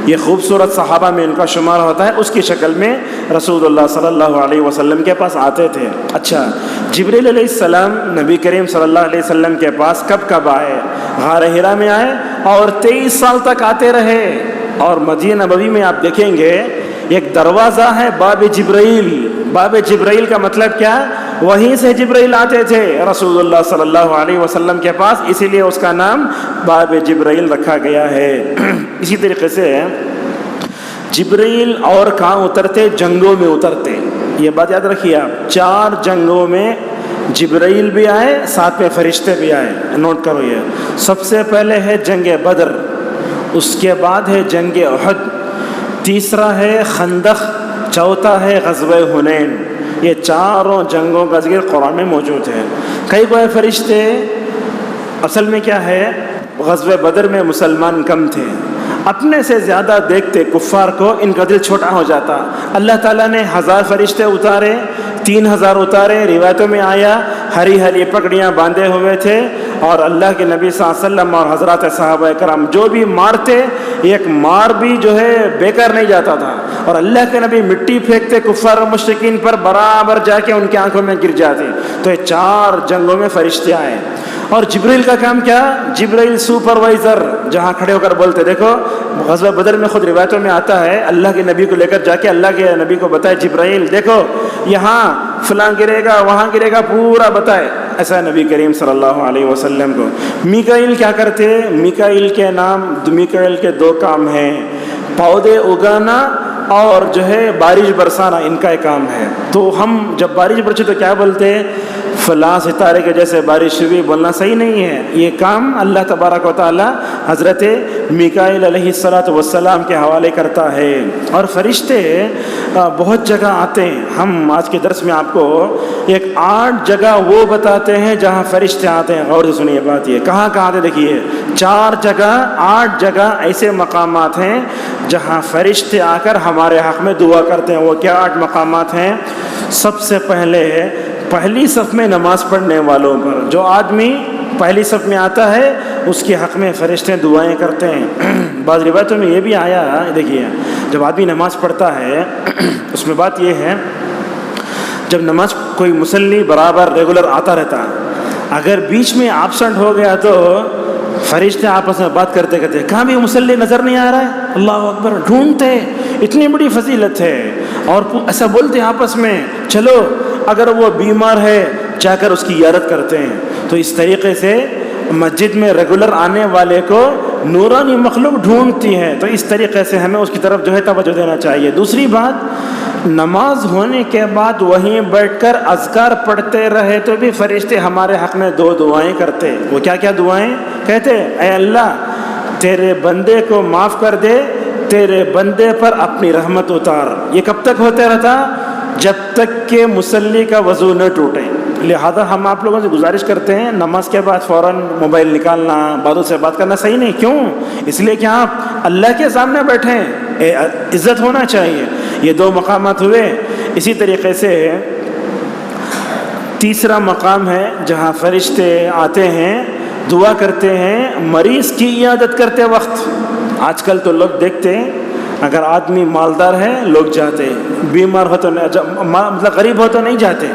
یہ خوبصورت صحابہ میں ان کا شمار ہوتا ہے. اس کی شکل میں رسول اللہ صلی اللہ علیہ وسلم کے پاس آتے تھے. اچھا، جبرائیل علیہ السلام نبی کریم صلی اللہ علیہ وسلم کے پاس کب آئے؟ غار حرا میں آئے اور 23 سال تک آتے رہے. اور مدینہ نبوی میں آپ دیکھیں گے ایک دروازہ ہے باب جبرائیل. باب جبرائیل کا مطلب کیا؟ وہیں سے جبرائیل آتے تھے رسول اللہ صلی اللہ علیہ وسلم کے پاس، اسی لیے اس کا نام باب جبرائیل رکھا گیا ہے. اسی طریقے سے جبرائیل اور کہاں اترتے؟ جنگوں میں اترتے. یہ بات یاد رکھیے آپ، 4 جنگوں میں جبرائیل بھی آئے، ساتھ میں فرشتے بھی آئے. نوٹ کرو یہ. سب سے پہلے ہے جنگ بدر، اس کے بعد ہے جنگ احد، تیسرا ہے خندق، چوتھا ہے غزوہ حنین. یہ 4 جنگوں کا ذکر قرآن میں موجود ہے. کئی کوئی فرشتے، اصل میں کیا ہے، غزوہ بدر میں مسلمان کم تھے، اپنے سے زیادہ دیکھتے کفار کو، ان کا دل چھوٹا ہو جاتا. اللہ تعالیٰ نے 1000 فرشتے اتارے، 3000 اتارے. روایتوں میں آیا ہری ہری پگڑیاں باندھے ہوئے تھے، اور اللہ کے نبی صلی اللہ علیہ وسلم اور حضرات صحابہ کرام جو بھی مارتے، ایک مار بھی جو ہے بیکار نہیں جاتا تھا. اور اللہ کے نبی مٹی پھینکتے کفار و مشرکین پر، برابر جا کے ان کی آنکھوں میں گر جاتے. تو یہ 4 جنگوں میں فرشتے آئے. اور جبرائیل کا کام کیا؟ جبرائیل سپروائزر، جہاں کھڑے ہو کر بولتے. دیکھو غزوہ بدر میں خود روایتوں میں آتا ہے، اللہ کے نبی کو لے کر جا کے اللہ کے نبی کو بتائے جبرائیل دیکھو یہاں فلاں گرے گا، وہاں گرے گا، پورا بتائے. ایسا نبی کریم صلی اللہ علیہ وسلم کو. میکائیل کیا کرتے؟ میکائیل کے نام، میکائیل کے 2 کام ہیں، پودے اگانا اور جو ہے بارش برسانا، ان کا ایک کام ہے. تو ہم جب بارش برسے تو کیا بولتے ہیں؟ فلاں ستارے کے جیسے بارش ہوئی، بولنا صحیح نہیں ہے. یہ کام اللہ تبارک و تعالی حضرت میکائیل علیہ السلام کے حوالے کرتا ہے. اور فرشتے بہت جگہ آتے ہیں. ہم آج کے درس میں آپ کو ایک 8 جگہ وہ بتاتے ہیں جہاں فرشتے آتے ہیں. غور سے سنیے بات، یہ کہاں آتے دیکھیے. 4 جگہ، 8 جگہ ایسے مقامات ہیں جہاں فرشتے آ کر ہمارے حق میں دعا کرتے ہیں. وہ کیا 8 مقامات ہیں؟ سب سے پہلے پہلی صف میں نماز پڑھنے والوں پر، جو آدمی پہلی صف میں آتا ہے اس کے حق میں فرشتے دعائیں کرتے ہیں. بعض روایتوں میں یہ بھی آیا، دیکھیے جب آدمی نماز پڑھتا ہے اس میں بات یہ ہے، جب نماز کوئی مصلی برابر ریگولر آتا رہتا، اگر بیچ میں ایبسنٹ ہو گیا تو فرشتے آپس میں بات کرتے کرتے کہاں بھی مصلی نظر نہیں آ رہا ہے، اللہ اکبر، ڈھونڈتے. اتنی بڑی فضیلت ہے. اور ایسا بولتے آپس میں، چلو اگر وہ بیمار ہے جا کر اس کی عیادت کرتے ہیں. تو اس طریقے سے مسجد میں ریگولر آنے والے کو نورانی مخلوق ڈھونڈتی ہے. تو اس طریقے سے ہمیں اس کی طرف جو ہے توجہ دینا چاہیے. دوسری بات، نماز ہونے کے بعد وہیں بیٹھ کر اذکار پڑھتے رہے تو بھی فرشتے ہمارے حق میں 2 دعائیں کرتے. وہ کیا کیا دعائیں کہتے؟ اے اللہ تیرے بندے کو معاف کر دے، تیرے بندے پر اپنی رحمت اتار. یہ کب تک ہوتے رہتا؟ جب تک کہ مصلی کا وضو نہ ٹوٹے. لہذا ہم آپ لوگوں سے گزارش کرتے ہیں، نماز کے بعد فوراً موبائل نکالنا، بعضوں سے بات کرنا صحیح نہیں. کیوں؟ اس لیے کہ آپ اللہ کے سامنے بیٹھیں، عزت ہونا چاہیے. یہ 2 مقامات ہوئے. اسی طریقے سے تیسرا مقام ہے جہاں فرشتے آتے ہیں، دعا کرتے ہیں مریض کی عیادت کرتے وقت. آج کل تو لوگ دیکھتے ہیں اگر آدمی مالدار ہے لوگ جاتے, بیمار ہو تو مطلب غریب ہو تو نہیں جاتے.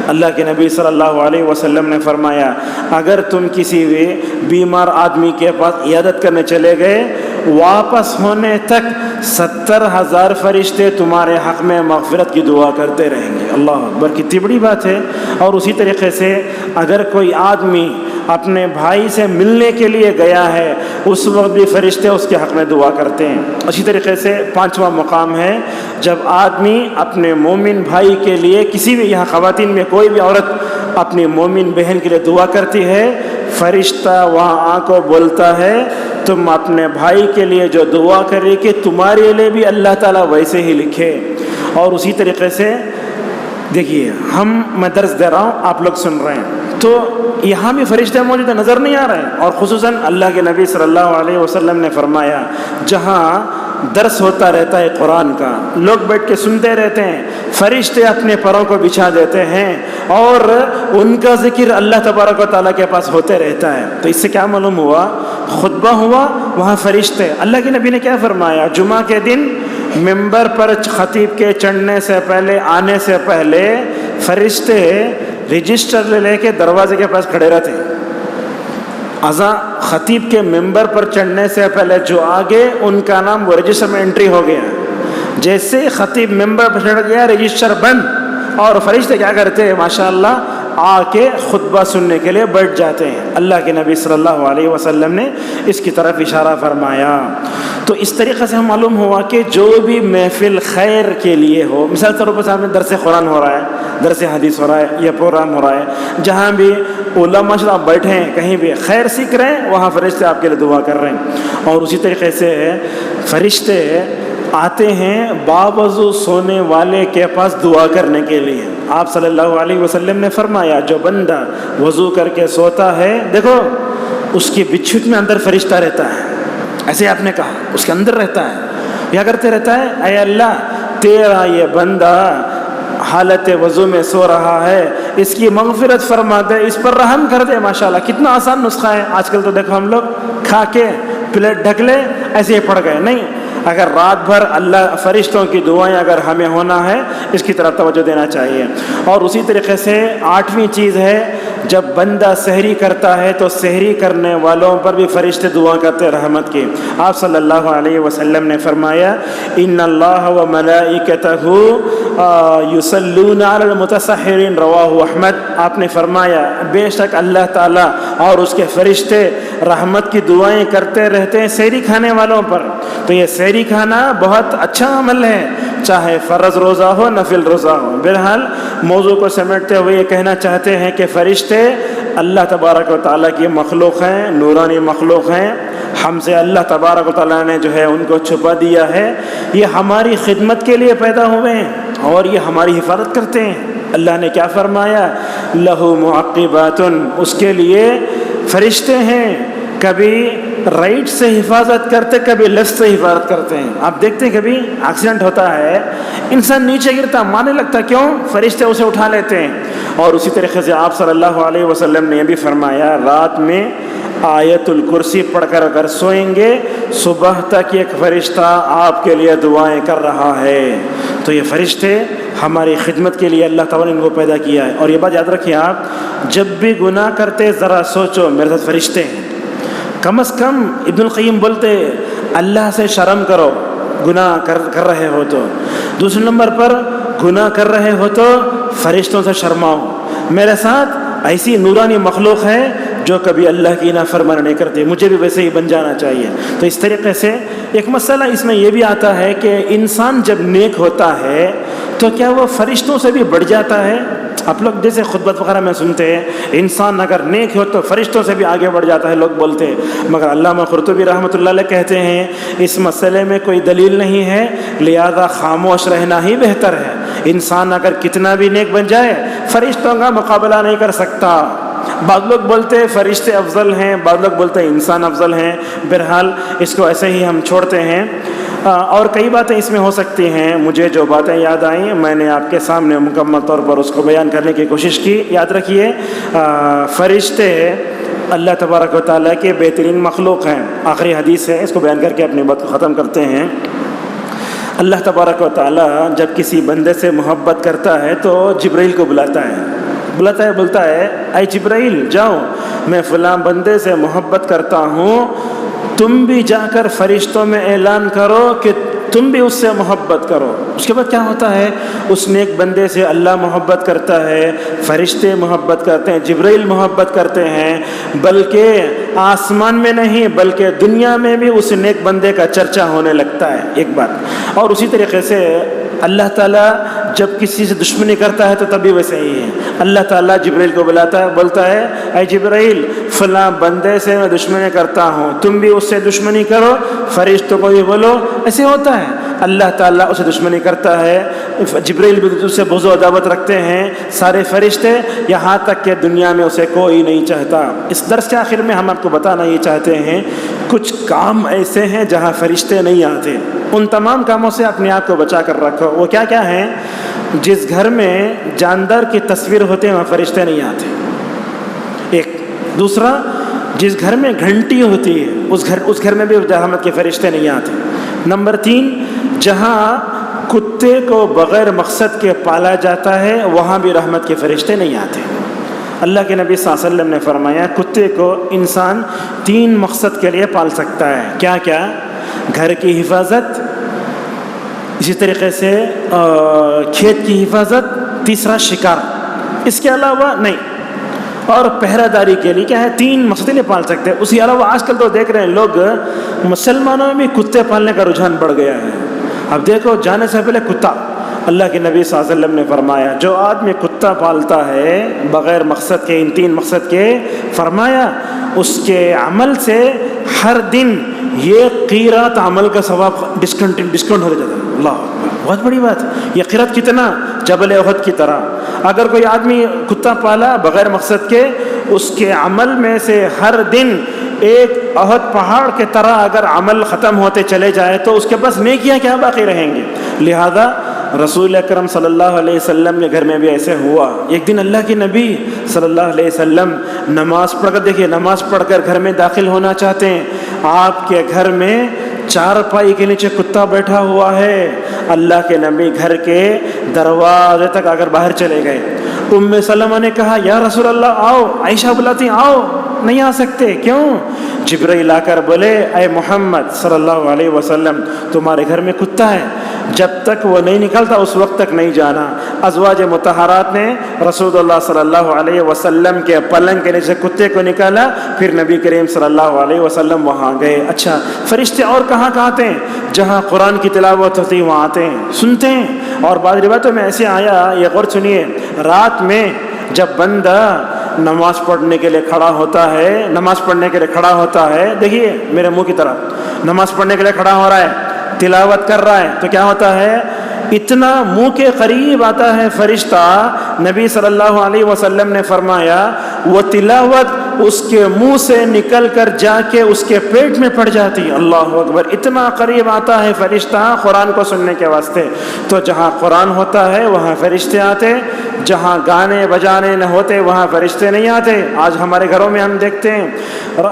اللہ کے نبی صلی اللہ علیہ وسلم نے فرمایا اگر تم کسی بھی بیمار آدمی کے پاس عیادت کرنے چلے گئے, واپس ہونے تک 70,000 فرشتے تمہارے حق میں مغفرت کی دعا کرتے رہیں گے. اللہ اکبر, کتنی بڑی بات ہے. اور اسی طریقے سے اگر کوئی آدمی اپنے بھائی سے ملنے کے لیے گیا ہے اس وقت بھی فرشتے اس کے حق میں دعا کرتے ہیں. اسی طریقے سے 5واں مقام ہے جب آدمی اپنے مومن بھائی کے لیے, کسی بھی یہاں خواتین میں کوئی بھی عورت اپنی مومن بہن کے لیے دعا کرتی ہے, فرشتہ وہاں آ کو بولتا ہے تم اپنے بھائی کے لیے جو دعا کرے کہ تمہارے لیے بھی اللہ تعالیٰ ویسے ہی لکھے. اور اسی طریقے سے دیکھیے میں درس دے رہا ہوں, آپ لوگ سن رہے ہیں تو یہاں بھی فرشتے موجود نظر نہیں آ رہے ہیں. اور خصوصاً اللہ کے نبی صلی اللہ علیہ وسلم نے فرمایا جہاں درس ہوتا رہتا ہے قرآن کا, لوگ بیٹھ کے سنتے رہتے ہیں, فرشتے اپنے پروں کو بچھا دیتے ہیں اور ان کا ذکر اللہ تبارک و تعالیٰ کے پاس ہوتے رہتا ہے. تو اس سے کیا معلوم ہوا, خطبہ ہوا وہاں فرشتے. اللہ کے نبی نے کیا فرمایا, جمعہ کے دن ممبر پر خطیب کے چڑھنے سے پہلے, آنے سے پہلے فرشتے رجسٹر لے کے دروازے کے پاس کھڑے رہتے ہیں. اذان خطیب کے ممبر پر چڑھنے سے پہلے جو آگے ان کا نام وہ رجسٹر میں انٹری ہو گیا. جیسے خطیب ممبر پر چڑھ گیا رجسٹر بند, اور فرشتے کیا کرتے ہیں ماشاءاللہ آ کے خطبہ سننے کے لیے بیٹھ جاتے ہیں. اللہ کے نبی صلی اللہ علیہ وسلم نے اس کی طرف اشارہ فرمایا. تو اس طریقے سے ہم معلوم ہوا کہ جو بھی محفل خیر کے لیے ہو, مثال طور پر سامنے درس قرآن ہو رہا ہے, درس حدیث ہو رہا ہے, یا پروگرام ہو رہا ہے, جہاں بھی علماء آپ بیٹھے ہیں کہیں بھی خیر سیکھ رہے ہیں, وہاں فرشتے آپ کے لیے دعا کر رہے ہیں. اور اسی طریقے سے فرشتے آتے ہیں باوضو سونے والے کے پاس دعا کرنے کے لیے. آپ صلی اللہ علیہ وسلم نے فرمایا جو بندہ وضو کر کے سوتا ہے, دیکھو اس کی بچھٹ میں اندر فرشتہ رہتا ہے, ایسے آپ نے کہا اس کے اندر رہتا ہے, کیا کرتے رہتا ہے, اے اللہ تیرا یہ بندہ حالت وضو میں سو رہا ہے, اس کی مغفرت فرما دے, اس پر رحم کر دے. ماشاءاللہ کتنا آسان نسخہ ہے. آج کل تو دیکھو ہم لوگ کھا کے پلیٹ ڈھک لے ایسے ہی پڑ گئے. نہیں, اگر رات بھر اللہ فرشتوں کی دعائیں اگر ہمیں ہونا ہے اس کی طرف توجہ دینا چاہیے. اور اسی طریقے سے 8ویں چیز ہے جب بندہ سحری کرتا ہے تو سحری کرنے والوں پر بھی فرشتے دعا کرتے رحمت کی. آپ صلی اللہ علیہ وسلم نے فرمایا ان اللہ و ملائکتہ یصلون علی المتسحرین, رواہ احمد. آپ نے فرمایا بے شک اللہ تعالیٰ اور اس کے فرشتے رحمت کی دعائیں کرتے رہتے ہیں سحری کھانے والوں پر. تو یہ سحری کھانا بہت اچھا عمل ہے, چاہے فرض روزہ ہو نفل روزہ ہو. بہرحال موضوع کو سمیٹتے ہوئے یہ کہنا چاہتے ہیں کہ فرشتے اللہ تبارک و تعالیٰ کی مخلوق ہیں, نورانی مخلوق ہیں. ہم سے اللہ تبارک و تعالیٰ نے جو ہے ان کو چھپا دیا ہے, یہ ہماری خدمت کے لیے پیدا ہوئے ہیں اور یہ ہماری حفاظت کرتے ہیں. اللہ نے کیا فرمایا, لہو معقبات, اس کے لیے فرشتے ہیں, کبھی رائٹ سے حفاظت کرتے کبھی لیفٹ سے حفاظت کرتے ہیں. آپ دیکھتے ہیں کبھی ایکسیڈنٹ ہوتا ہے, انسان نیچے گرتا مارنے لگتا, کیوں, فرشتے اسے اٹھا لیتے ہیں. اور اسی طریقے سے آپ صلی اللہ علیہ وسلم نے یہ بھی فرمایا رات میں آیت الکرسی پڑھ کر اگر سوئیں گے صبح تک ایک فرشتہ آپ کے لیے دعائیں کر رہا ہے. تو یہ فرشتے ہماری خدمت کے لیے اللہ تعالیٰ نے ان کو پیدا کیا ہے. اور یہ بات یاد رکھیں آپ, جب بھی گناہ کرتے ذرا سوچو میرے ساتھ فرشتے ہیں. کم از کم ابن القیم بولتے اللہ سے شرم کرو گناہ کر رہے ہو تو. دوسرے نمبر پر گناہ کر رہے ہو تو فرشتوں سے شرماؤ, میرے ساتھ ایسی نورانی مخلوق ہے جو کبھی اللہ کی نافرمانی نہیں کرتی, مجھے بھی ویسے ہی بن جانا چاہیے. تو اس طریقے سے ایک مسئلہ اس میں یہ بھی آتا ہے کہ انسان جب نیک ہوتا ہے تو کیا وہ فرشتوں سے بھی بڑھ جاتا ہے؟ آپ لوگ جیسے خطبت وغیرہ میں سنتے ہیں انسان اگر نیک ہو تو فرشتوں سے بھی آگے بڑھ جاتا ہے, لوگ بولتے ہیں. مگر علامہ قرطبی رحمۃ اللہ علیہ کہتے ہیں اس مسئلے میں کوئی دلیل نہیں ہے, لہذا خاموش رہنا ہی بہتر ہے. انسان اگر کتنا بھی نیک بن جائے فرشتوں کا مقابلہ نہیں کر سکتا. بعض لوگ بولتے ہیں فرشتے افضل ہیں, بعض لوگ بولتے ہیں انسان افضل ہیں. بہرحال اس کو ایسے ہی ہم چھوڑتے ہیں. اور کئی باتیں اس میں ہو سکتی ہیں. مجھے جو باتیں یاد آئیں میں نے آپ کے سامنے مکمل طور پر اس کو بیان کرنے کی کوشش کی. یاد رکھیے فرشتے اللہ تبارک و تعالیٰ کے بہترین مخلوق ہیں۔ آخری حدیث ہے، اس کو بیان کر کے اپنی بات کو ختم کرتے ہیں۔ اللہ تبارک و تعالیٰ جب کسی بندے سے محبت کرتا ہے تو جبرائیل کو بولتا ہے اے جبرائیل جاؤ، میں فلاں بندے سے محبت کرتا ہوں، تم بھی جا کر فرشتوں میں اعلان کرو کہ تم بھی اس سے محبت کرو۔ اس کے بعد کیا ہوتا ہے؟ اس نیک بندے سے اللہ محبت کرتا ہے، فرشتے محبت کرتے ہیں، جبرائیل محبت کرتے ہیں، بلکہ آسمان میں نہیں بلکہ دنیا میں بھی اس نیک بندے کا چرچا ہونے لگتا ہے، ایک بات۔ اور اسی طریقے سے اللہ تعالیٰ جب کسی سے دشمنی کرتا ہے تو تبھی ویسے ہی ہے، اللہ تعالیٰ جبرائیل کو بولتا ہے اے جبرائیل فلاں بندے سے میں دشمنی کرتا ہوں، تم بھی اس سے دشمنی کرو، فرشتوں کو بھی بولو۔ ایسے ہوتا ہے، اللہ تعالیٰ اسے دشمنی کرتا ہے، جبرائیل بھی اس سے بغض و عداوت رکھتے ہیں، سارے فرشتے، یہاں تک کہ دنیا میں اسے کوئی نہیں چاہتا۔ اس درس کے آخر میں ہم آپ کو بتانا یہ چاہتے ہیں کچھ کام ایسے ہیں جہاں فرشتے نہیں آتے، ان تمام کاموں سے اپنے آپ کو بچا کر رکھو۔ وہ کیا کیا ہیں؟ جس گھر میں جاندار کی تصویر ہوتے ہیں وہاں فرشتے نہیں آتے، ایک۔ دوسرا، جس گھر میں گھنٹی ہوتی ہے اس گھر میں بھی رحمت کے فرشتے نہیں آتے۔ نمبر 3، جہاں کتے کو بغیر مقصد کے پالا جاتا ہے وہاں بھی رحمت کے فرشتے نہیں آتے۔ اللہ کے نبی صلی اللہ علیہ وسلم نے فرمایا کتے کو انسان 3 مقصد کے لیے پال سکتا ہے۔ کیا کیا؟ گھر کی حفاظت، اسی طریقے سے کھیت کی حفاظت، تیسرا شکار، اس کے علاوہ نہیں، اور پہرہ داری کے لیے کیا ہے 3 مقصد کے لیے پال سکتے ہیں۔ اس کے علاوہ آج کل تو دیکھ رہے ہیں لوگ مسلمانوں میں بھی کتے پالنے کا رجحان بڑھ گیا ہے۔ اب دیکھو جانے سے پہلے کتا، اللہ کے نبی صلی اللہ علیہ وسلم نے فرمایا جو آدمی کتا پالتا ہے بغیر مقصد کے، ان 3 مقصد کے، فرمایا اس کے عمل سے ہر دن یہ قیرات عمل کا ثواب ڈسکاؤنٹ ہوتا جاتا ہے۔ اللہ بہت بڑی بات، یہ قیرات کتنا؟ جبل احد کی طرح۔ اگر کوئی آدمی کتا پالا بغیر مقصد کے، اس کے عمل میں سے ہر دن ایک احد پہاڑ کے طرح اگر عمل ختم ہوتے چلے جائے تو اس کے پاس نیکیاں کیا باقی رہیں گے۔ لہذا رسول اکرم صلی اللہ علیہ وسلم کے گھر میں بھی ایسے ہوا۔ ایک دن اللہ کے نبی صلی اللہ علیہ وسلم نماز پڑھ کر، دیکھیے نماز پڑھ کر گھر میں داخل ہونا چاہتے ہیں، آپ کے گھر میں چارپائی کے نیچے کتا بیٹھا ہوا ہے۔ اللہ کے نبی گھر کے دروازے تک اگر باہر چلے گئے، ام سلمہ نے کہا یا رسول اللہ آؤ، عائشہ بلاتی آؤ، نہیں آ سکتے، کیوں؟ جبرائیل آ کر بولے اے محمد صلی اللہ علیہ وسلم تمہارے گھر میں کتا ہے، جب تک وہ نہیں نکلتا اس وقت تک نہیں جانا۔ ازواج مطہرات نے رسول اللہ صلی اللہ علیہ وسلم کے پلنگ کے نیچے کتے کو نکالا، پھر نبی کریم صلی اللہ علیہ وسلم وہاں گئے۔ اچھا، فرشتے اور کہاں آتے ہیں؟ جہاں قرآن کی تلاوت ہوتی ہے وہاں آتے ہیں، سنتے ہیں۔ اور بعض روایتوں میں ایسے آیا، یہ غور سنیے، رات میں جب بندہ نماز پڑھنے کے لیے کھڑا ہوتا ہے، دیکھیے میرے منہ کی طرف، نماز پڑھنے کے لیے کھڑا ہو رہا ہے، تلاوت کر رہا ہے، تو کیا ہوتا ہے؟ اتنا منہ کے قریب آتا ہے فرشتہ۔ نبی صلی اللہ علیہ وسلم نے فرمایا وہ تلاوت اس کے منہ سے نکل کر جا کے اس کے پیٹ میں پڑ جاتی۔ اللہ اکبر، اتنا قریب آتا ہے فرشتہ قرآن کو سننے کے واسطے۔ تو جہاں قرآن ہوتا ہے وہاں فرشتے آتے، جہاں گانے بجانے نہ ہوتے وہاں فرشتے نہیں آتے۔ آج ہمارے گھروں میں ہم دیکھتے ہیں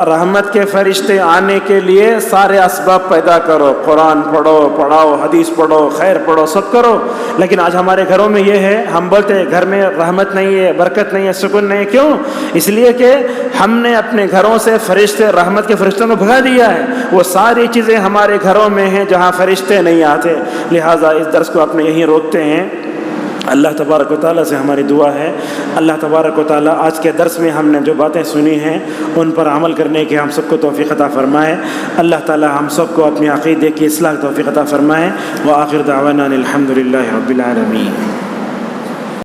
رحمت کے فرشتے آنے کے لیے سارے اسباب پیدا کرو، قرآن پڑھاؤ، حدیث پڑھو، خیر پڑھو، سب کرو، لیکن آج ہمارے گھروں میں یہ ہے، ہم بولتے ہیں گھر میں رحمت نہیں ہے، برکت نہیں ہے، سکون نہیں ہے۔ کیوں؟ اس لیے کہ ہم نے اپنے گھروں سے فرشتے، رحمت کے فرشتوں کو بھگا دیا ہے۔ وہ ساری چیزیں ہمارے گھروں میں ہیں جہاں فرشتے نہیں آتے۔ لہٰذا اس درس کو اپنے یہیں روکتے ہیں۔ اللہ تبارک و تعالیٰ سے ہماری دعا ہے، اللہ تبارک و تعالیٰ آج کے درس میں ہم نے جو باتیں سنی ہیں ان پر عمل کرنے کی ہم سب کو توفیق عطا فرمائے۔ اللہ تعالیٰ ہم سب کو اپنی عقیدے کی اصلاح توفیق عطا فرمائے۔ وآخر دعوانا الحمد للہ رب العالمین۔